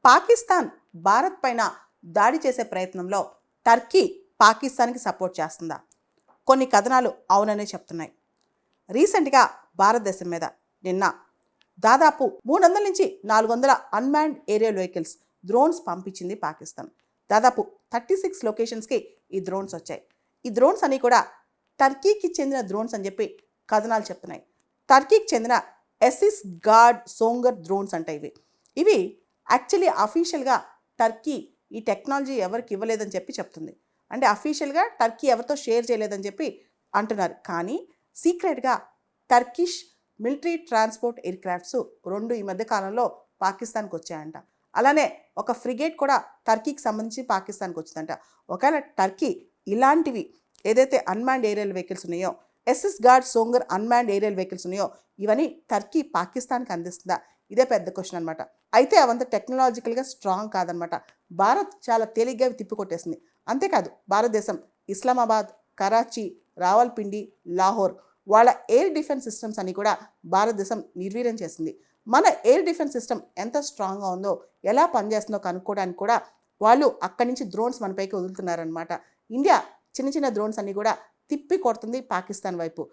పాకిస్తాన్ భారత్ పైన దాడి చేసే ప్రయత్నంలో టర్కీ పాకిస్తాన్కి సపోర్ట్ చేస్తుందా? కొన్ని కథనాలు అవుననే చెప్తున్నాయి. రీసెంట్గా భారతదేశం మీద నిన్న దాదాపు 300 నుంచి 400 అన్మాన్డ్ ఏరియల్ వెహికల్స్ డ్రోన్స్ పంపించింది పాకిస్తాన్. దాదాపు 36 లొకేషన్స్కి ఈ డ్రోన్స్ వచ్చాయి. ఈ డ్రోన్స్ అన్నీ కూడా టర్కీకి చెందిన డ్రోన్స్ అని చెప్పి కథనాలు చెప్తున్నాయి. టర్కీకి చెందిన ఎసిస్ గార్డ్ సోంగర్ డ్రోన్స్ అంటే ఇవి యాక్చువల్లీ అఫీషియల్గా టర్కీ ఈ టెక్నాలజీ ఎవరికి ఇవ్వలేదని చెప్పి చెప్తుంది. అంటే అఫీషియల్గా టర్కీ ఎవరితో షేర్ చేయలేదని చెప్పి అంటున్నారు. కానీ సీక్రెట్గా Turkish military transport air crafts 2 ఈ మధ్య కాలంలో పాకిస్తాన్కి వచ్చాయంట. అలానే ఒక ఫ్రిగేట్ కూడా టర్కీకి సంబంధించి పాకిస్తాన్కి వచ్చిందంట. ఒకవేళ టర్కీ ఇలాంటివి ఏదైతే అన్మాన్డ్ ఏరియల్ వెహికల్స్ ఉన్నాయో, ఎస్ఎస్ గార్డ్ సోంగర్ అన్మాన్డ్ ఏరియల్ వెహికల్స్ ఉన్నాయో, ఇవన్నీ టర్కీ పాకిస్తాన్కి అందిస్తుందా? ఇదే పెద్ద క్వశ్చన్ అనమాట. అయితే అవంతా టెక్నాలజికల్గా స్ట్రాంగ్ కాదనమాట. భారత్ చాలా తేలిగ్గా తిప్పికొట్టేసింది. అంతేకాదు భారతదేశం ఇస్లామాబాద్, కరాచీ, రావల్పిండి, లాహోర్ వాళ్ళ ఎయిర్ డిఫెన్స్ సిస్టమ్స్ అని కూడా భారతదేశం నిర్వీర్యం చేసింది. మన ఎయిర్ డిఫెన్స్ సిస్టమ్ ఎంత స్ట్రాంగ్గా ఉందో, ఎలా పనిచేస్తుందో కనుక్కోవడానికి కూడా వాళ్ళు అక్కడి నుంచి డ్రోన్స్ మనపైకి వదులుతున్నారనమాట. ఇండియా చిన్న చిన్న డ్రోన్స్ అన్నీ కూడా తిప్పి కొడుతుంది పాకిస్తాన్ వైపు.